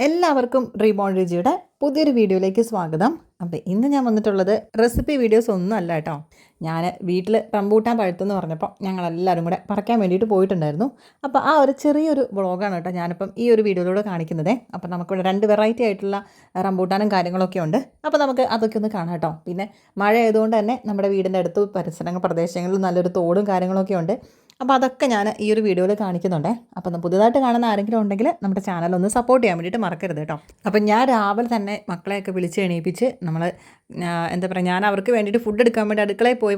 എല്ലാവർക്കും റീബോൺ രുചിയുടെ പുതിയൊരു വീഡിയോയിലേക്ക് സ്വാഗതം. അപ്പോൾ ഇന്ന് ഞാൻ വന്നിട്ടുള്ളത് റെസിപ്പി വീഡിയോസ് ഒന്നും അല്ല കേട്ടോ. ഞാൻ വീട്ടിൽ റംബൂട്ടാൻ പഴുത്തെന്ന് പറഞ്ഞപ്പോൾ ഞങ്ങളെല്ലാവരും കൂടെ പറിക്കാൻ വേണ്ടിയിട്ട് പോയിട്ടുണ്ടായിരുന്നു. അപ്പോൾ ആ ഒരു ചെറിയൊരു വ്ളോഗാണ് കേട്ടോ ഞാനിപ്പം ഈ ഒരു വീഡിയോയിലൂടെ കാണിക്കുന്നത്. അപ്പോൾ നമുക്കിവിടെ 2 വെറൈറ്റി ആയിട്ടുള്ള റംബൂട്ടാനും കാര്യങ്ങളൊക്കെ ഉണ്ട്. അപ്പോൾ നമുക്ക് അതൊക്കെ ഒന്ന് കാണാം കേട്ടോ. പിന്നെ മഴ ആയതുകൊണ്ട് തന്നെ നമ്മുടെ വീടിൻ്റെ അടുത്ത് പ്രദേശങ്ങളിൽ നല്ലൊരു തോടും കാര്യങ്ങളൊക്കെ ഉണ്ട്. അപ്പോൾ അതൊക്കെ ഞാൻ ഈ ഒരു വീഡിയോയിൽ കാണിക്കുന്നുണ്ട്. അപ്പോൾ പുതുതായിട്ട് കാണുന്ന ആരെങ്കിലും ഉണ്ടെങ്കിൽ നമ്മുടെ ചാനൽ ഒന്ന് സപ്പോർട്ട് ചെയ്യാൻ വേണ്ടിയിട്ട് മറക്കരുത് കേട്ടോ. അപ്പോൾ ഞാൻ രാവിലെ തന്നെ മക്കളെയൊക്കെ വിളിച്ച് എണീപ്പിച്ച് നമ്മൾ എന്താ പറയുക, ഞാൻ അവർക്ക് വേണ്ടിയിട്ട് ഫുഡ് എടുക്കാൻ വേണ്ടി അടുക്കളയിൽ പോയി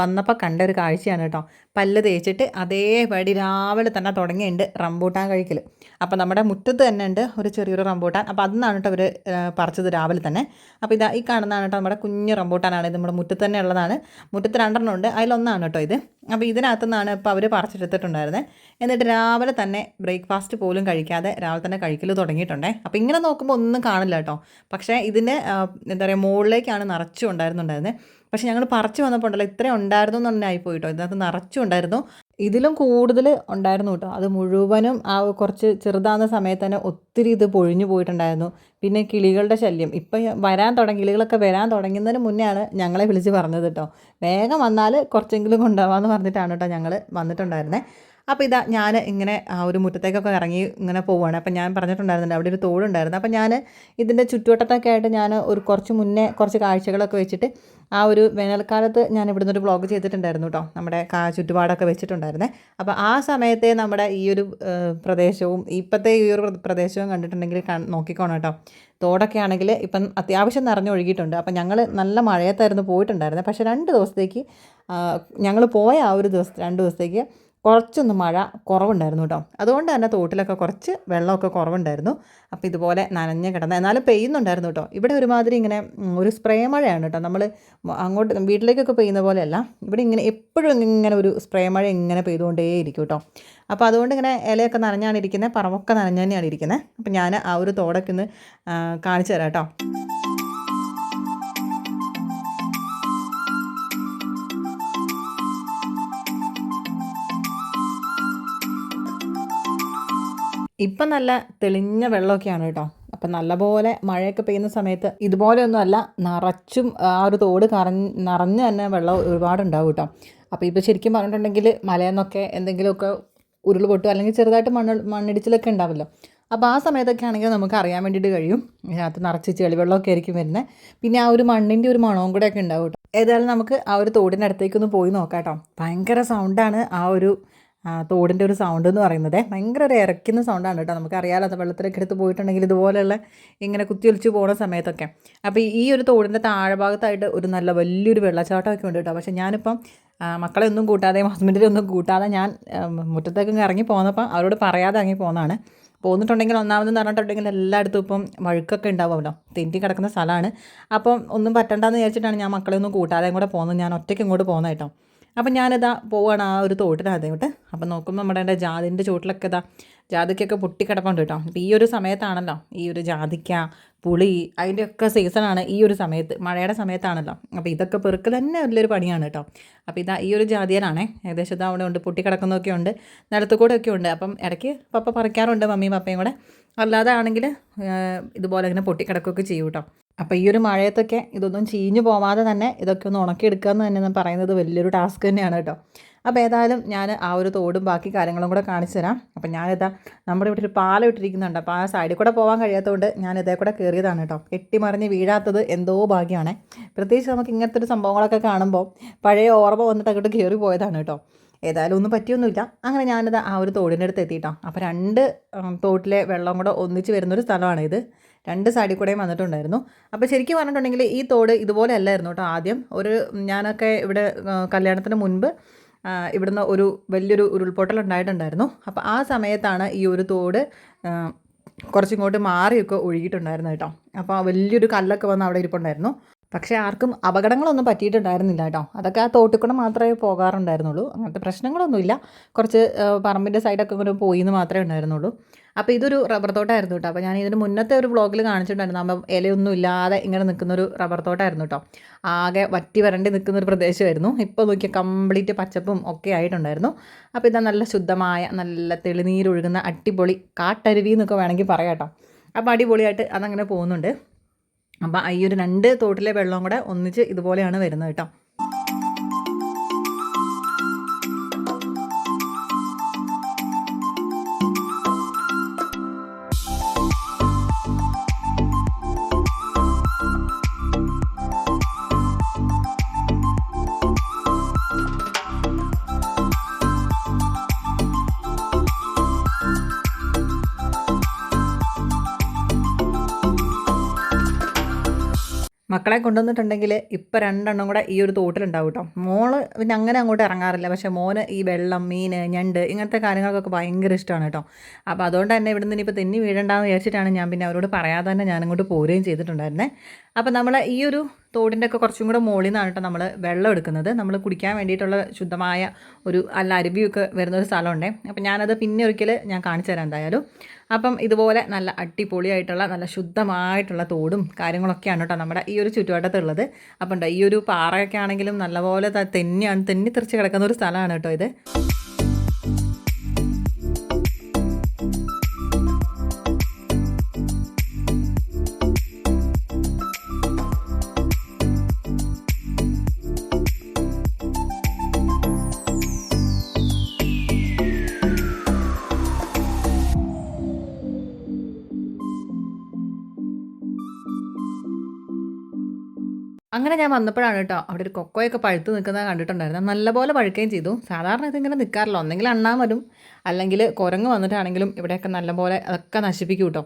വന്നപ്പോൾ കണ്ട ഒരു കാഴ്ചയാണ് കേട്ടോ. പല്ല് തേച്ചിട്ട് അതേപടി രാവിലെ തന്നെ തുടങ്ങിയിട്ടുണ്ട് റംബൂട്ടാൻ കഴിക്കൽ. അപ്പോൾ നമ്മുടെ മുറ്റത്ത് തന്നെ ഉണ്ട് ഒരു ചെറിയൊരു റംബൂട്ടാൻ. അപ്പോൾ അതിന്നാണ് കേട്ടോ അവർ പറിച്ചത് രാവിലെ തന്നെ. അപ്പോൾ ഇതാ ഈ കാണുന്നതാണ് കേട്ടോ നമ്മുടെ കുഞ്ഞ് റംബൂട്ടാനാണ്. ഇത് നമ്മുടെ മുറ്റത്ത് തന്നെ ഉള്ളതാണ്. മുറ്റത്ത് 2 ഉണ്ട്, അതിലൊന്നാണ് കേട്ടോ ഇത്. അപ്പോൾ ഇതിനകത്തു നിന്നാണ് ഇപ്പോൾ അവർ പറിച്ചെടുത്തിട്ടുണ്ടായിരുന്നത്. എന്നിട്ട് രാവിലെ തന്നെ ബ്രേക്ക്ഫാസ്റ്റ് പോലും കഴിക്കാതെ രാവിലെ തന്നെ കഴിക്കൽ തുടങ്ങിയിട്ടുണ്ടേ. അപ്പോൾ ഇങ്ങനെ നോക്കുമ്പോൾ ഒന്നും കാണില്ല കേട്ടോ. പക്ഷേ ഇതിന് എന്താ പറയുക, മുകളിലേക്കാണ് നിറച്ചും ഉണ്ടായിരുന്നുണ്ടായിരുന്നത്. പക്ഷേ ഞങ്ങൾ പറിച്ച് വന്നപ്പോൾ ഉണ്ടല്ലോ ഇത്രയും ഉണ്ടായിരുന്നു എന്ന് തന്നെ ആയിപ്പോയി കേട്ടോ. ഇതിനകത്ത് നിറച്ചും ഉണ്ടായിരുന്നു, ഇതിലും കൂടുതൽ ഉണ്ടായിരുന്നു കേട്ടോ. അത് മുഴുവനും ആ കുറച്ച് ചെറുതാകുന്ന സമയത്ത് തന്നെ ഒത്തിരി ഇത് പൊഴിഞ്ഞു പോയിട്ടുണ്ടായിരുന്നു. പിന്നെ കിളികളുടെ ശല്യം ഇപ്പം കിളികളൊക്കെ വരാൻ തുടങ്ങുന്നതിന് മുന്നെയാണ് ഞങ്ങളെ വിളിച്ച് പറഞ്ഞത് കേട്ടോ. വേഗം വന്നാൽ കുറച്ചെങ്കിലും കൊണ്ടുപോകാമെന്ന് പറഞ്ഞിട്ടാണ് കേട്ടോ ഞങ്ങൾ വന്നിട്ടുണ്ടായിരുന്നത്. അപ്പോൾ ഇതാ ഞാൻ ഇങ്ങനെ ആ ഒരു മുറ്റത്തേക്കൊക്കെ ഇറങ്ങി ഇങ്ങനെ പോവുകയാണ്. അപ്പം ഞാൻ പറഞ്ഞിട്ടുണ്ടായിരുന്നുണ്ട് അവിടെ ഒരു തോടുണ്ടായിരുന്നു. അപ്പം ഞാൻ ഇതിൻ്റെ ചുറ്റുവട്ടത്തൊക്കെ ആയിട്ട് ഞാൻ കുറച്ച് മുന്നേ കുറച്ച് കാഴ്ചകളൊക്കെ വെച്ചിട്ട് ആ ഒരു വേനൽക്കാലത്ത് ഞാൻ ഇവിടുന്ന് ഒരു വ്ളോഗ് ചെയ്തിട്ടുണ്ടായിരുന്നു കേട്ടോ. നമ്മുടെ ചുറ്റുപാടൊക്കെ വെച്ചിട്ടുണ്ടായിരുന്നേ. അപ്പോൾ ആ സമയത്തെ നമ്മുടെ ഈ ഒരു പ്രദേശവും ഇപ്പോഴത്തെ ഈ ഒരു പ്രദേശവും കണ്ടിട്ടുണ്ടെങ്കിൽ നോക്കിക്കോണം കേട്ടോ. തോടൊക്കെ ആണെങ്കിൽ ഇപ്പം അത്യാവശ്യം നിറഞ്ഞൊഴുകിയിട്ടുണ്ട്. അപ്പം ഞങ്ങൾ നല്ല മഴയത്തായിരുന്നു പോയിട്ടുണ്ടായിരുന്നത്. പക്ഷേ 2 ദിവസത്തേക്ക് ഞങ്ങൾ പോയ ആ ഒരു 2 ദിവസത്തേക്ക് കുറച്ചൊന്ന് മഴ കുറവുണ്ടായിരുന്നു കേട്ടോ. അതുകൊണ്ട് തന്നെ തോട്ടിലൊക്കെ കുറച്ച് വെള്ളമൊക്കെ കുറവുണ്ടായിരുന്നു. അപ്പോൾ ഇതുപോലെ നനഞ്ഞ് കിടന്ന് എന്നാലും പെയ്യുന്നുണ്ടായിരുന്നു കേട്ടോ. ഇവിടെ ഒരുമാതിരി ഇങ്ങനെ ഒരു സ്പ്രേ മഴയാണ് കേട്ടോ. നമ്മൾ അങ്ങോട്ട് വീട്ടിലേക്കൊക്കെ പെയ്യുന്ന പോലെയല്ല, ഇവിടെ ഇങ്ങനെ എപ്പോഴും ഇങ്ങനെ ഒരു സ്പ്രേ മഴ ഇങ്ങനെ പെയ്തുകൊണ്ടേയിരിക്കും കേട്ടോ. അപ്പോൾ അതുകൊണ്ട് ഇങ്ങനെ ഇലയൊക്കെ നനഞ്ഞാണ് ഇരിക്കുന്നത്, പറമ്പൊക്കെ നനഞ്ഞു തന്നെയാണ് ഇരിക്കുന്നത്. അപ്പോൾ ഞാൻ ആ ഒരു തോടൊക്കെ ഒന്ന് കാണിച്ചു തരാം കേട്ടോ. ഇപ്പം നല്ല തെളിഞ്ഞ വെള്ളമൊക്കെയാണ് കേട്ടോ. അപ്പം നല്ലപോലെ മഴയൊക്കെ പെയ്യുന്ന സമയത്ത് ഇതുപോലെയൊന്നും അല്ല, നിറച്ചും ആ ഒരു തോട് നിറഞ്ഞ് തന്നെ വെള്ളം ഒരുപാടുണ്ടാവും കേട്ടോ. അപ്പോൾ ഇപ്പോൾ ശരിക്കും പറഞ്ഞിട്ടുണ്ടെങ്കിൽ മലയിൽ നിന്നൊക്കെ എന്തെങ്കിലുമൊക്കെ ഉരുൾ പൊട്ടും അല്ലെങ്കിൽ ചെറുതായിട്ട് മണ്ണിടിച്ചിലൊക്കെ ഉണ്ടാവുമല്ലോ. അപ്പോൾ ആ സമയത്തൊക്കെ ആണെങ്കിൽ നമുക്ക് അറിയാൻ വേണ്ടിയിട്ട് കഴിയും. ഇതിനകത്ത് നിറച്ച് ചെളിവെള്ളമൊക്കെ ആയിരിക്കും വരുന്നത്. പിന്നെ ആ ഒരു മണ്ണിൻ്റെ ഒരു മണവും കൂടെയൊക്കെ ഉണ്ടാവും കേട്ടോ. ഏതായാലും നമുക്ക് ആ ഒരു തോടിൻ്റെ അടുത്തേക്കൊന്ന് പോയി നോക്കാം കേട്ടോ. ഭയങ്കര സൗണ്ടാണ് ആ ഒരു തോടിൻ്റെ ഒരു സൗണ്ട് എന്ന് പറയുന്നത്. ഭയങ്കര ഒരു ഇറക്കുന്ന സൗണ്ടാണ് കേട്ടോ. നമുക്കറിയാമല്ലോ, അത് വെള്ളത്തിലൊക്കെ എടുത്ത് പോയിട്ടുണ്ടെങ്കിൽ ഇതുപോലെയുള്ള ഇങ്ങനെ കുത്തിയൊലിച്ച് പോകുന്ന സമയത്തൊക്കെ. അപ്പോൾ ഈ ഒരു തോടിൻ്റെ താഴെഭാഗത്തായിട്ട് ഒരു നല്ല വലിയൊരു വെള്ളച്ചാട്ടമൊക്കെ ഉണ്ട് കേട്ടോ. പക്ഷേ ഞാനിപ്പം മക്കളെ ഒന്നും കൂട്ടാതെ ഹസ്ബൻഡിനെ ഒന്നും കൂട്ടാതെ ഞാൻ മുറ്റത്തേക്ക് ഇറങ്ങി പോകുന്നപ്പോൾ അവരോട് പറയാതെ ഇറങ്ങി പോകുന്നതാണ്. പോന്നിട്ടുണ്ടെങ്കിൽ ഒന്നാമതെന്ന് പറഞ്ഞിട്ടുണ്ടെങ്കിൽ എല്ലായിടത്തും ഇപ്പം വഴുക്കൊക്കെ ഉണ്ടാവുമല്ലോ, തെറ്റി കിടക്കുന്ന സ്ഥലമാണ്. അപ്പം ഒന്നും പറ്റണ്ടെന്ന് വിചാരിച്ചിട്ടാണ് ഞാൻ മക്കളെ ഒന്നും കൂട്ടാതെയും കൂടെ പോകുന്നത്. ഞാൻ ഒറ്റയ്ക്ക് ഇങ്ങോട്ട് പോകുന്നത് കേട്ടോ. അപ്പം ഞാനിതാ പോവുകയാണ് ആ ഒരു തോട്ടിനകത്തോട്ട്. അപ്പം നോക്കുമ്പോൾ നമ്മുടെ ജാതിൻ്റെ ചുവട്ടിലൊക്കെ ജാതിക്കൊക്കെ പൊട്ടിക്കിടപ്പുണ്ട് കേട്ടോ. അപ്പോൾ ഈ ഒരു സമയത്താണല്ലോ ഈ ഒരു ജാതിക്ക, പുളി, അതിൻ്റെയൊക്കെ സീസണാണ് ഈ ഒരു സമയത്ത്, മഴയുടെ സമയത്താണല്ലോ. അപ്പോൾ ഇതൊക്കെ പെറുക്കൽ തന്നെ വലിയൊരു പണിയാണ് കേട്ടോ. അപ്പോൾ ഇതാ ഈ ഒരു ജാതിയനാണേ, ഏകദേശം ഇതാ അവിടെ ഉണ്ട്, പൊട്ടിക്കിടക്കുന്നതൊക്കെ ഉണ്ട്, നിലത്ത് കൂടെ ഒക്കെ ഉണ്ട്. അപ്പം ഇടയ്ക്ക് പപ്പ പറിക്കാറുണ്ട്, മമ്മിയും പപ്പയും കൂടെ. അല്ലാതെ ആണെങ്കിൽ ഇതുപോലെ ഇങ്ങനെ പൊട്ടിക്കിടക്കുകയൊക്കെ ചെയ്യും കേട്ടോ. അപ്പോൾ ഈ ഒരു മഴയത്തൊക്കെ ഇതൊന്നും ചീഞ്ഞു പോവാതെ തന്നെ ഇതൊക്കെ ഒന്ന് ഉണക്കിയെടുക്കുക എന്ന് തന്നെ പറയുന്നത് വലിയൊരു ടാസ്ക് തന്നെയാണ് കേട്ടോ. അപ്പോൾ ഏതായാലും ഞാൻ ആ ഒരു തോടും ബാക്കി കാര്യങ്ങളും കൂടെ കാണിച്ചു തരാം. അപ്പം ഞാനിതാ നമ്മുടെ ഇവിടെ ഒരു പാലം ഇട്ടിരിക്കുന്നുണ്ട്. അപ്പോൾ ആ സൈഡിൽ കൂടെ പോകാൻ കഴിയാത്തതുകൊണ്ട് ഞാൻ ഇതേ കൂടെ കയറിയതാണ് കേട്ടോ. കെട്ടിമറിഞ്ഞ് വീഴാത്തത് എന്തോ ഭാഗ്യമാണ്. പ്രത്യേകിച്ച് നമുക്ക് ഇങ്ങനത്തെ ഒരു സംഭവങ്ങളൊക്കെ കാണുമ്പോൾ പഴയ ഓർമ്മ വന്നിട്ട് അങ്ങോട്ട് കയറി പോയതാണ് കേട്ടോ. ഏതായാലും ഒന്നും പറ്റിയൊന്നുമില്ല. അങ്ങനെ ഞാനിത് ആ ഒരു തോടിൻ്റെ അടുത്ത് എത്തിയിട്ടോ. അപ്പോൾ 2 തോട്ടിലെ വെള്ളം കൂടെ ഒന്നിച്ച് വരുന്നൊരു സ്ഥലമാണ് ഇത്. 2 സൈഡിൽ കൂടെയും വന്നിട്ടുണ്ടായിരുന്നു. അപ്പോൾ ശരിക്കും പറഞ്ഞിട്ടുണ്ടെങ്കിൽ ഈ തോട് ഇതുപോലെ അല്ലായിരുന്നു കേട്ടോ. ആദ്യം ഞാനൊക്കെ ഇവിടെ കല്യാണത്തിന് മുൻപ് ഇവിടുന്ന് ഒരു വലിയൊരു ഉരുൾപൊട്ടൽ ഉണ്ടായിട്ടുണ്ടായിരുന്നു. അപ്പോൾ ആ സമയത്താണ് ഈ ഒരു തോട് കുറച്ചിങ്ങോട്ട് മാറിയൊക്കെ ഒഴുകിയിട്ടുണ്ടായിരുന്നു കേട്ടോ. അപ്പോൾ വലിയൊരു കല്ലൊക്കെ വന്ന് അവിടെ ഇരിപ്പുണ്ടായിരുന്നു. പക്ഷേ ആർക്കും അപകടങ്ങളൊന്നും പറ്റിയിട്ടുണ്ടായിരുന്നില്ല കേട്ടോ. അതൊക്കെ ആ തോട്ടിൽ കൂടെ മാത്രമേ പോകാറുണ്ടായിരുന്നുള്ളൂ. അങ്ങനത്തെ പ്രശ്നങ്ങളൊന്നുമില്ല. കുറച്ച് പറമ്പിൻ്റെ സൈഡൊക്കെ ഇങ്ങനെ പോയി എന്ന് മാത്രമേ ഉണ്ടായിരുന്നുള്ളൂ. അപ്പോൾ ഇതൊരു റബ്ബർ തോട്ടമായിരുന്നു കേട്ടോ. അപ്പോൾ ഞാൻ ഇതിന് മുന്നത്തെ ഒരു വ്ളോഗിൽ കാണിച്ചിട്ടുണ്ടായിരുന്നു. അപ്പം ഇലയൊന്നും ഇല്ലാതെ ഇങ്ങനെ നിൽക്കുന്നൊരു റബ്ബർ തോട്ടമായിരുന്നു കേട്ടോ. ആകെ വറ്റി വരണ്ടി നിൽക്കുന്നൊരു പ്രദേശമായിരുന്നു. ഇപ്പോൾ നോക്കിയാൽ കംപ്ലീറ്റ് പച്ചപ്പും ഒക്കെ ആയിട്ടുണ്ടായിരുന്നു. അപ്പോൾ ഇതാ നല്ല ശുദ്ധമായ നല്ല തെളിനീരൊഴുകുന്ന അടിപൊളി കാട്ടരുവി എന്നൊക്കെ വേണമെങ്കിൽ പറയാം കേട്ടോ. അപ്പോൾ അടിപൊളിയായിട്ട് അതങ്ങനെ പോകുന്നുണ്ട്. അപ്പോൾ ഈ ഒരു 2 തോട്ടിലെ വെള്ളവും കൂടെ ഒന്നിച്ച് ഇതുപോലെയാണ് വരുന്നത് കേട്ടോ. മക്കളെ കൊണ്ടുവന്നിട്ടുണ്ടെങ്കിൽ ഇപ്പോൾ 2 എണ്ണം കൂടെ ഈ ഒരു തോട്ടിലുണ്ടാവും കേട്ടോ. മോള് പിന്നെ അങ്ങനെ അങ്ങോട്ട് ഇറങ്ങാറില്ല. പക്ഷേ മോന് ഈ വെള്ളം, മീൻ, ഞണ്ട് ഇങ്ങനത്തെ കാര്യങ്ങൾക്കൊക്കെ ഭയങ്കര ഇഷ്ടമാണ് കേട്ടോ. അപ്പോൾ അതുകൊണ്ട് തന്നെ ഇവിടുന്ന് ഇനിയിപ്പോൾ തെന്നി വീഴണ്ടാന്ന് വിചാരിച്ചിട്ടാണ് ഞാൻ പിന്നെ അവരോട് പറയാതെ തന്നെ ഞാനിങ്ങോട്ട് പോരുകയും ചെയ്തിട്ടുണ്ടായിരുന്നേ. അപ്പോൾ നമ്മൾ ഈ ഒരു തോടിൻ്റെ ഒക്കെ കുറച്ചും കൂടെ മുകളിൽ നിന്നാണ് കേട്ടോ നമ്മൾ വെള്ളം എടുക്കുന്നത്. നമ്മൾ കുടിക്കാൻ വേണ്ടിയിട്ടുള്ള ശുദ്ധമായ ഒരു അരുവിയൊക്കെ വരുന്നൊരു സ്ഥലമുണ്ടേ. അപ്പോൾ ഞാനത് പിന്നെ ഒരിക്കൽ ഞാൻ കാണിച്ചു തരാം എന്തായാലും. അപ്പം ഇതുപോലെ നല്ല അടിപൊളിയായിട്ടുള്ള നല്ല ശുദ്ധമായിട്ടുള്ള തോടും കാര്യങ്ങളൊക്കെയാണ് കേട്ടോ നമ്മുടെ ഈ ഒരു ചുറ്റുവട്ടത്തുള്ളത്. അപ്പം ഉണ്ടോ ഈ ഒരു പാറയൊക്കെ ആണെങ്കിലും നല്ലപോലെ തെന്നി തെറിച്ച് കിടക്കുന്ന ഒരു സ്ഥലമാണ് കേട്ടോ ഇത്. അങ്ങനെ ഞാൻ വന്നപ്പോഴാണ് കേട്ടോ അവിടെ ഒരു കൊക്കോയൊക്കെ പഴുത്ത് നിൽക്കുന്നത് കണ്ടിട്ടുണ്ടായിരുന്നു. നല്ലപോലെ പഴുക്കുകയും ചെയ്തു. സാധാരണ ഇതിങ്ങനെ നിൽക്കാറില്ല. ഒന്നെങ്കിൽ അണ്ണാൻ വരും, അല്ലെങ്കിൽ കുരങ്ങ് വന്നിട്ടാണെങ്കിലും ഇവിടെയൊക്കെ നല്ലപോലെ അതൊക്കെ നശിപ്പിക്കും കേട്ടോ.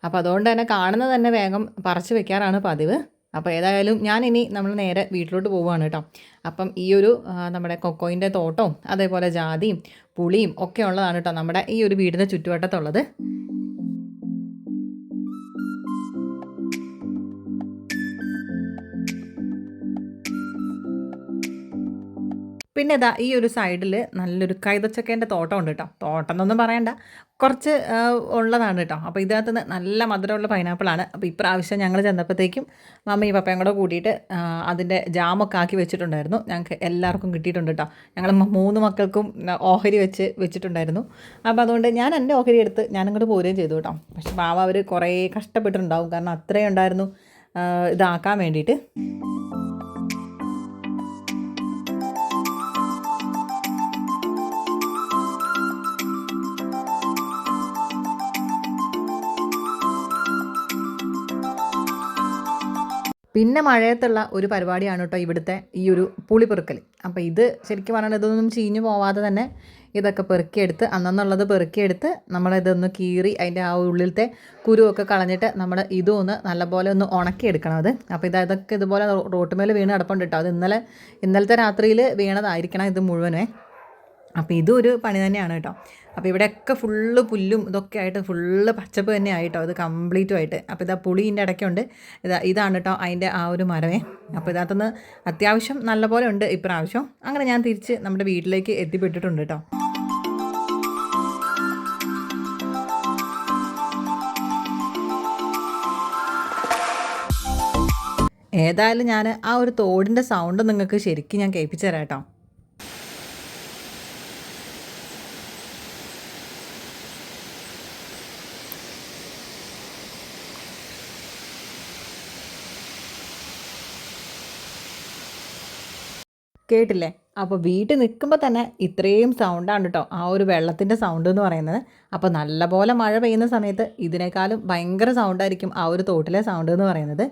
അപ്പോൾ അതുകൊണ്ട് തന്നെ കാണുന്നത് തന്നെ വേഗം പറിച്ച് വെക്കാറാണ് പതിവ്. അപ്പോൾ ഏതായാലും ഞാനിനി നമ്മൾ നേരെ വീട്ടിലോട്ട് പോവുകയാണ് കേട്ടോ. അപ്പം ഈ ഒരു നമ്മുടെ കൊക്കോയിൻ്റെ തോട്ടവും അതേപോലെ ജാതിയും പുളിയും ഒക്കെ ഉള്ളതാണ് കേട്ടോ നമ്മുടെ ഈ ഒരു വീടിൻ്റെ ചുറ്റുവട്ടത്തുള്ളത്. പിന്നെ ഇതാ ഈ ഒരു സൈഡിൽ നല്ലൊരു കൈതച്ചക്കേൻ്റെ തോട്ടം ഉണ്ട് കേട്ടോ. തോട്ടം എന്നൊന്നും പറയണ്ട, കുറച്ച് ഉള്ളതാണ് കേട്ടോ. അപ്പോൾ ഇതിനകത്ത് നിന്ന് നല്ല മധുരമുള്ള പൈനാപ്പിളാണ്. അപ്പോൾ ഇപ്രാവശ്യം ഞങ്ങൾ ചെന്നപ്പോഴത്തേക്കും മമ്മിയും പപ്പയും കൂടെ കൂട്ടിയിട്ട് അതിൻ്റെ ജാമൊക്കെ ആക്കി വെച്ചിട്ടുണ്ടായിരുന്നു. ഞങ്ങൾക്ക് എല്ലാവർക്കും കിട്ടിയിട്ടുണ്ട് കേട്ടോ. ഞങ്ങൾ 3 മക്കൾക്കും ഓഹരി വെച്ചിട്ടുണ്ടായിരുന്നു. അപ്പോൾ അതുകൊണ്ട് ഞാൻ എൻ്റെ ഓഹരി എടുത്ത് ഞാനിങ്ങോട്ട് പോരുകയും ചെയ്തു കേട്ടോ. പക്ഷേ മാവ അവർ കുറേ കഷ്ടപ്പെട്ടിട്ടുണ്ടാവും, കാരണം അത്രയും ഉണ്ടായിരുന്നു ഇതാക്കാൻ വേണ്ടിയിട്ട്. പിന്നെ മഴയത്തുള്ള ഒരു പരിപാടിയാണ് കേട്ടോ ഇവിടുത്തെ ഈ ഒരു പുളി പെറുക്കൽ. അപ്പോൾ ഇത് ശരിക്കും പറഞ്ഞാൽ ഇതൊന്നും ചീഞ്ഞു പോവാതെ തന്നെ ഇതൊക്കെ പെറുക്കിയെടുത്ത് അന്നെന്നുള്ളത് പെറുക്കിയെടുത്ത് നമ്മളിതൊന്ന് കീറി അതിൻ്റെ ആ ഉള്ളിലത്തെ കുരുവൊക്കെ കളഞ്ഞിട്ട് നമ്മൾ ഇതൊന്ന് നല്ലപോലെ ഒന്ന് ഉണക്കിയെടുക്കണം അത്. അപ്പോൾ ഇതൊക്കെ ഇതുപോലെ റോട്ടുമേൽ വീണ് കിടപ്പുണ്ട് കേട്ടോ. അത് ഇന്നലത്തെ രാത്രിയിൽ വീണതായിരിക്കണം ഇത് മുഴുവനേ. അപ്പോൾ ഇതും ഒരു പണി തന്നെയാണ് കേട്ടോ. അപ്പോൾ ഇവിടെയൊക്കെ ഫുള്ള് പുല്ലും ഇതൊക്കെ ആയിട്ട് ഫുള്ള് പച്ചപ്പ് തന്നെ ആയിട്ടോ ഇത് കംപ്ലീറ്റും ആയിട്ട്. അപ്പോൾ ഇതാ പുളീൻ്റെ ഇടയ്ക്കുണ്ട്. ഇതാണ് കേട്ടോ അതിൻ്റെ ആ ഒരു മരമേ. അപ്പോൾ ഇതിനകത്തുനിന്ന് അത്യാവശ്യം നല്ലപോലെ ഉണ്ട് ഇപ്രാവശ്യം. അങ്ങനെ ഞാൻ തിരിച്ച് നമ്മുടെ വീട്ടിലേക്ക് എത്തിപ്പെട്ടിട്ടുണ്ട് കേട്ടോ. ഏതായാലും ഞാൻ ആ ഒരു തോടിൻ്റെ സൗണ്ട് നിങ്ങൾക്ക് ശരിക്കും ഞാൻ കേൾപ്പിച്ചു തരാം കേട്ടോ. കേട്ടില്ലേ? അപ്പോൾ വീട്ടിൽ നിൽക്കുമ്പോൾ തന്നെ ഇത്രയും സൗണ്ടാണ് കേട്ടോ ആ ഒരു വെള്ളത്തിൻ്റെ സൗണ്ട് എന്ന് പറയുന്നത്. അപ്പോൾ നല്ലപോലെ മഴ പെയ്യുന്ന സമയത്ത് ഇതിനേക്കാളും ഭയങ്കര സൗണ്ടായിരിക്കും ആ ഒരു തോട്ടിലെ സൗണ്ട് എന്ന് പറയുന്നത്.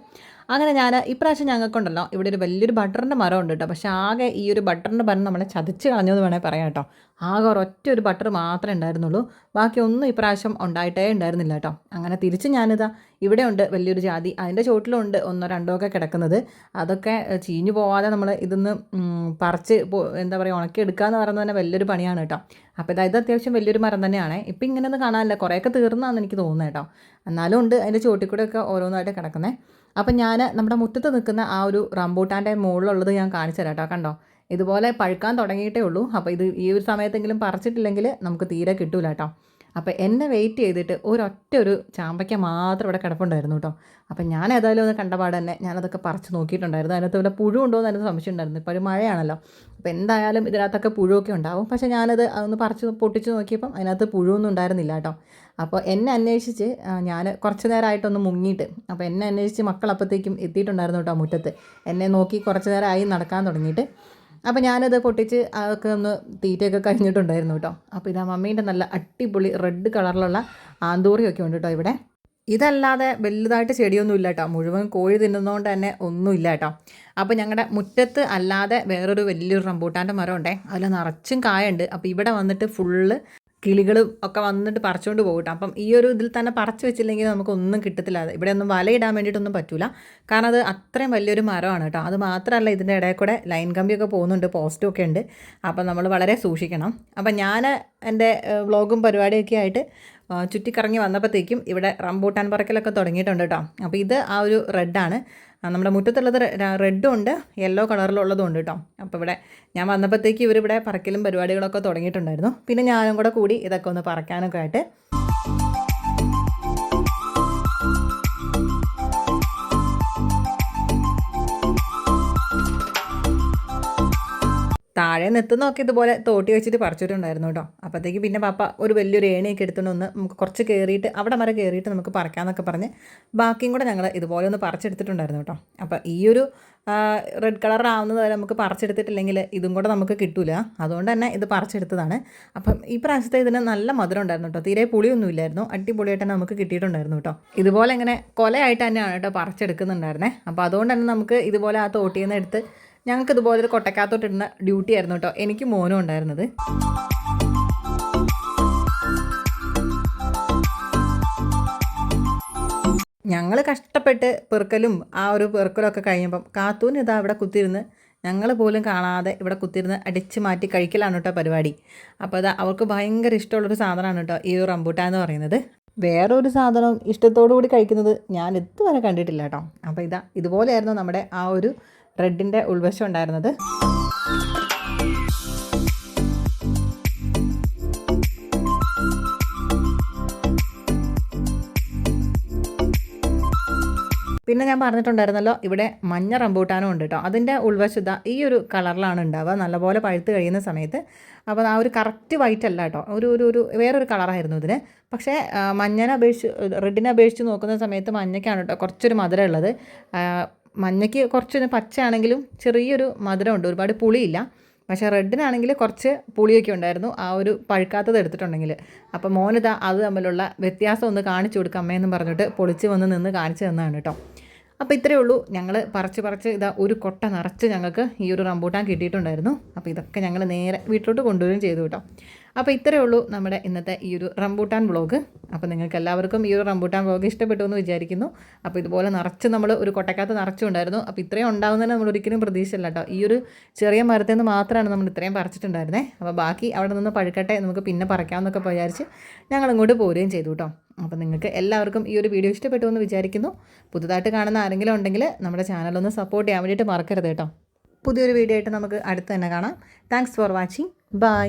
അങ്ങനെ ഞാൻ ഇപ്രാവശ്യം ഞങ്ങൾക്കുണ്ടല്ലോ ഇവിടെ ഒരു വലിയൊരു ബട്ടറിൻ്റെ മരം ഉണ്ട് കേട്ടോ. പക്ഷേ ആകെ ഈ ഒരു ബട്ടറിൻ്റെ മരം നമ്മളെ ചതിച്ച് കളഞ്ഞെന്ന് വേണേൽ പറയാം കേട്ടോ. ആകെ ഒരൊറ്റ ഒരു ബട്ടർ മാത്രമേ ഉണ്ടായിരുന്നുള്ളൂ. ബാക്കി ഒന്നും ഇപ്രാവശ്യം ഉണ്ടായിട്ടേ ഉണ്ടായിരുന്നില്ല കേട്ടോ. അങ്ങനെ തിരിച്ച് ഞാനിതാ ഇവിടെ ഉണ്ട് വലിയൊരു ജാതി, അതിൻ്റെ ചുവട്ടിലുണ്ട് 1 2 ഒക്കെ കിടക്കുന്നത്. അതൊക്കെ ചീഞ്ഞു പോവാതെ നമ്മൾ ഇതൊന്ന് പറിച്ച് എന്താ പറയുക ഉണക്കിയെടുക്കുക എന്ന് പറയുന്നത് തന്നെ വലിയൊരു പണിയാണ് കേട്ടോ. അപ്പോൾ ഇത് അത്യാവശ്യം വലിയൊരു മരം തന്നെയാണ്. ഇപ്പം ഇങ്ങനെയൊന്നും കാണാനില്ല, കുറേയൊക്കെ തീർന്നാന്ന് എനിക്ക് തോന്നുന്നത് കേട്ടോ. എന്നാലും ഉണ്ട് അതിൻ്റെ ചുവട്ടിൽ കൂടെയൊക്കെ ഓരോന്നായിട്ട് കിടക്കുന്നത്. അപ്പം ഞാൻ നമ്മുടെ മുറ്റത്ത് നിൽക്കുന്ന ആ ഒരു റംബൂട്ടാൻ്റെ മുകളിലുള്ളത് ഞാൻ കാണിച്ചു തരാം കേട്ടോ. കണ്ടോ, ഇതുപോലെ പഴുക്കാൻ തുടങ്ങിയിട്ടേ ഉള്ളൂ. അപ്പോൾ ഇത് ഈ ഒരു സമയത്തെങ്കിലും പറിച്ചിട്ടില്ലെങ്കിൽ നമുക്ക് തീരെ കിട്ടൂല കേട്ടോ. അപ്പോൾ എന്നെ വെയിറ്റ് ചെയ്തിട്ട് ഒരു ചാമ്പയ്ക്ക മാത്രം ഇവിടെ കിടപ്പുണ്ടായിരുന്നു കേട്ടോ. അപ്പം ഞാൻ ഏതായാലും ഒന്ന് കണ്ടപാട് തന്നെ ഞാനതൊക്കെ പറിച്ച് നോക്കിയിട്ടുണ്ടായിരുന്നു. അതിനകത്ത് വല്ല പുഴു ഉണ്ടോ എന്ന് എനിക്ക് സംശയം ഉണ്ടായിരുന്നു. ഇപ്പോൾ ഒരു മഴയാണല്ലോ, അപ്പോൾ എന്തായാലും ഇതിനകത്തൊക്കെ പുഴുവൊക്കെ ഉണ്ടാവും. പക്ഷേ ഞാനത് ഒന്ന് പറിച്ച് പൊട്ടിച്ച് നോക്കിയപ്പം അതിനകത്ത് പുഴുവൊന്നും ഉണ്ടായിരുന്നില്ല കേട്ടോ. അപ്പോൾ എന്നെ അന്വേഷിച്ച് ഞാൻ കുറച്ച് നേരമായിട്ടൊന്ന് മുങ്ങിയിട്ട്, അപ്പോൾ എന്നെ അന്വേഷിച്ച് മക്കളപ്പോഴത്തേക്കും എത്തിയിട്ടുണ്ടായിരുന്നു കേട്ടോ മുറ്റത്ത്. എന്നെ നോക്കി കുറച്ച് നേരമായി നടക്കാൻ തുടങ്ങിയിട്ട്. അപ്പോൾ ഞാനത് പൊട്ടിച്ച് അതൊക്കെ ഒന്ന് തീറ്റയൊക്കെ കഴിഞ്ഞിട്ടുണ്ടായിരുന്നു കേട്ടോ. അപ്പോൾ ഇതാ മമ്മീൻ്റെ നല്ല അടിപൊളി റെഡ് കളറിലുള്ള ആന്തൂറിയൊക്കെ ഉണ്ട് കേട്ടോ ഇവിടെ. ഇതല്ലാതെ വലുതായിട്ട് ചെടിയൊന്നും ഇല്ല കേട്ടോ, മുഴുവൻ കോഴി തിന്നുന്നതുകൊണ്ട് തന്നെ ഒന്നുമില്ല കേട്ടോ. അപ്പോൾ ഞങ്ങളുടെ മുറ്റത്ത് അല്ലാതെ വേറൊരു വലിയൊരു റംബൂട്ടാൻ്റെ മരം ഉണ്ടേ, അതിൽ നിറച്ചും കായുണ്ട്. അപ്പോൾ ഇവിടെ വന്നിട്ട് ഫുള്ള് കിളികളും ഒക്കെ വന്നിട്ട് പറിച്ചുകൊണ്ട് പോകും കേട്ടോ. അപ്പം ഈ ഒരു ഇതിൽ തന്നെ പറിച്ച് വെച്ചില്ലെങ്കിൽ നമുക്കൊന്നും കിട്ടത്തില്ല. ഇവിടെ ഒന്നും വലയിടാൻ വേണ്ടിയിട്ടൊന്നും പറ്റില്ല, കാരണം അത് അത്രയും വലിയൊരു മരമാണ് കേട്ടോ. അത് മാത്രമല്ല ഇതിൻ്റെ ഇടയിൽ കൂടെ ലൈൻ കമ്പിയൊക്കെ പോകുന്നുണ്ട്, പോസ്റ്റും ഒക്കെ ഉണ്ട്. അപ്പം നമ്മൾ വളരെ സൂക്ഷിക്കണം. അപ്പം ഞാൻ എൻ്റെ വ്ളോഗും പരിപാടിയൊക്കെ ആയിട്ട് ചുറ്റിക്കറങ്ങി വന്നപ്പോഴത്തേക്കും ഇവിടെ റംബൂട്ടാൻ പറക്കലൊക്കെ തുടങ്ങിയിട്ടുണ്ട് കേട്ടോ. അപ്പോൾ ഇത് ആ ഒരു റെഡാണ്. നമ്മുടെ മുറ്റത്തുള്ളത് റെഡും ഉണ്ട്, യെല്ലോ കളറിലുള്ളതും ഉണ്ട് കേട്ടോ. അപ്പോൾ ഇവിടെ ഞാൻ വന്നപ്പോഴത്തേക്ക് ഇവരിവിടെ പറക്കലും പരിപാടികളൊക്കെ തുടങ്ങിയിട്ടുണ്ടായിരുന്നു. പിന്നെ ഞാനും കൂടി ഇതൊക്കെ ഒന്ന് പറക്കാനൊക്കെ ആയിട്ട് താഴെ നിത്തുന്നൊക്കെ ഇതുപോലെ തോട്ടി വെച്ചിട്ട് പറിച്ചിട്ടുണ്ടായിരുന്നു കേട്ടോ. അപ്പോഴത്തേക്ക് പിന്നെ പാപ്പ ഒരു വലിയൊരു ഏണിയൊക്കെ എടുത്തുകൊണ്ട് ഒന്ന് നമുക്ക് കുറച്ച് കയറിയിട്ട് അവിടെ വരെ കയറിയിട്ട് നമുക്ക് പറിക്കാമെന്നൊക്കെ പറഞ്ഞ് ബാക്കിയും കൂടെ ഞങ്ങൾ ഇതുപോലെ ഒന്ന് പറിച്ചെടുത്തിട്ടുണ്ടായിരുന്നു കേട്ടോ. അപ്പോൾ ഈ ഒരു റെഡ് കളർ ആവുന്നത് വരെ നമുക്ക് പറിച്ചെടുത്തിട്ടില്ലെങ്കിൽ ഇതും കൂടെ നമുക്ക് കിട്ടില്ല. അതുകൊണ്ട് തന്നെ ഇത് പറിച്ചെടുത്തതാണ്. അപ്പം ഈ പ്രാവശ്യത്തെ ഇതിന് നല്ല മധുരം ഉണ്ടായിരുന്നു കേട്ടോ, തീരെ പുളിയൊന്നും ഇല്ലായിരുന്നു. അടിപൊളിയായിട്ട് തന്നെ നമുക്ക് കിട്ടിയിട്ടുണ്ടായിരുന്നു കേട്ടോ. ഇതുപോലെ ഇങ്ങനെ കൊലയായിട്ട് തന്നെയാണ് കേട്ടോ പറിച്ചെടുക്കുന്നുണ്ടായിരുന്നേ. അപ്പോൾ അതുകൊണ്ട് തന്നെ നമുക്ക് ഇതുപോലെ ആ തോട്ടിയിൽ നിന്ന് എടുത്ത് ഞങ്ങൾക്ക് ഇതുപോലെ ഒരു കൊട്ടക്കകത്തോട്ടിടുന്ന ഡ്യൂട്ടി ആയിരുന്നു കേട്ടോ എനിക്ക് മോനും ഉണ്ടായിരുന്നത്. ഞങ്ങൾ കഷ്ടപ്പെട്ട് പെറുക്കലും ആ ഒരു പെറുക്കലൊക്കെ കഴിഞ്ഞപ്പം കാത്തൂന് ഇതാ ഇവിടെ കുത്തിയിരുന്ന് ഞങ്ങൾ പോലും കാണാതെ ഇവിടെ കുത്തിയിരുന്ന് അടിച്ച് മാറ്റി കഴിക്കലാണ് കേട്ടോ പരിപാടി. അപ്പോൾ അത് അവർക്ക് ഭയങ്കര ഇഷ്ടമുള്ളൊരു സാധനമാണ് കേട്ടോ ഈ ഒരു റംബൂട്ടാൻ എന്ന് പറയുന്നത്. വേറൊരു സാധനം ഇഷ്ടത്തോടു കൂടി കഴിക്കുന്നത് ഞാൻ ഇതുവരെ കണ്ടിട്ടില്ല കേട്ടോ. അപ്പോൾ ഇതുപോലെയായിരുന്നു നമ്മുടെ ആ ഒരു റെഡിൻ്റെ ഉൾവശം ഉണ്ടായിരുന്നത്. പിന്നെ ഞാൻ പറഞ്ഞിട്ടുണ്ടായിരുന്നല്ലോ ഇവിടെ മഞ്ഞ റംബൂട്ടാനും ഉണ്ട് കേട്ടോ. അതിൻ്റെ ഉൾവശത ഈ ഒരു കളറിലാണ് ഉണ്ടാവുക നല്ലപോലെ പഴുത്ത് കഴിയുന്ന സമയത്ത്. അപ്പോൾ ആ ഒരു കറക്റ്റ് വൈറ്റ് അല്ല കേട്ടോ, ഒരു വേറൊരു കളറായിരുന്നു ഇതിന്. പക്ഷേ റെഡിനെ അപേക്ഷിച്ച് നോക്കുന്ന സമയത്ത് മഞ്ഞയ്ക്കാണ് കേട്ടോ കുറച്ചൊരു മധുരം ഉള്ളത്. മഞ്ഞയ്ക്ക് കുറച്ചൊരു പച്ചയാണെങ്കിലും ചെറിയൊരു മധുരമുണ്ട്, ഒരുപാട് പുളിയില്ല. പക്ഷേ റെഡിനാണെങ്കിൽ കുറച്ച് പുളിയൊക്കെ ഉണ്ടായിരുന്നു ആ ഒരു പഴുക്കാത്തത് എടുത്തിട്ടുണ്ടെങ്കിൽ. അപ്പോൾ മോനിതാ അത് തമ്മിലുള്ള വ്യത്യാസം ഒന്ന് കാണിച്ചു കൊടുക്കുക അമ്മയെന്നും പറഞ്ഞിട്ട് പൊളിച്ച് വന്ന് നിന്ന് കാണിച്ചു തന്നതാണ് കേട്ടോ. അപ്പോൾ ഇത്രയേ ഉള്ളൂ, ഞങ്ങൾ പറിച്ച് ഒരു കൊട്ട നിറച്ച് ഞങ്ങൾക്ക് ഈ ഒരു റംബൂട്ടാൻ കിട്ടിയിട്ടുണ്ടായിരുന്നു. അപ്പോൾ ഇതൊക്കെ ഞങ്ങൾ നേരെ വീട്ടിലോട്ട് കൊണ്ടുവരികയും ചെയ്തു കേട്ടോ. അപ്പോൾ ഇത്രയേ ഉള്ളൂ നമ്മുടെ ഇന്നത്തെ ഈ ഒരു റംബൂട്ടാൻ വ്ളോഗ്. അപ്പോൾ നിങ്ങൾക്ക് എല്ലാവർക്കും ഈ ഒരു റംബൂട്ടാൻ വ്ളോഗ് ഇഷ്ടപ്പെട്ടു എന്ന് വിചാരിക്കുന്നു. അപ്പോൾ ഇതുപോലെ നിറച്ച് നമ്മൾ ഒരു കൊട്ടക്കകത്ത് നിറച്ചുണ്ടായിരുന്നു. അപ്പോൾ ഇത്രയും ഉണ്ടാകുന്നതിന് നമ്മൾ ഒരിക്കലും പ്രതീക്ഷയില്ല കേട്ടോ. ഈ ഒരു ചെറിയ മരത്തിൽ നിന്ന് മാത്രമാണ് നമ്മൾ ഇത്രയും പറിച്ചിട്ടുണ്ടായിരുന്നത്. അപ്പോൾ ബാക്കി അവിടെ നിന്ന് പഴുക്കട്ടെ, നമുക്ക് പിന്നെ പറിക്കാമെന്നൊക്കെ വിചാരിച്ച് ഞങ്ങൾ ഇങ്ങോട്ട് പോരുകയും ചെയ്തു കേട്ടോ. അപ്പോൾ നിങ്ങൾക്ക് എല്ലാവർക്കും ഈ ഒരു വീഡിയോ ഇഷ്ടപ്പെട്ടു എന്ന് വിചാരിക്കുന്നു. പുതുതായിട്ട് കാണുന്ന ആരെങ്കിലും ഉണ്ടെങ്കിൽ നമ്മുടെ ചാനലൊന്ന് സപ്പോർട്ട് ചെയ്യാൻ വേണ്ടിയിട്ട് മറക്കരുത് കേട്ടോ. പുതിയൊരു വീഡിയോ ആയിട്ട് നമുക്ക് അടുത്ത് തന്നെ കാണാം. Thanks for watching. ബൈ.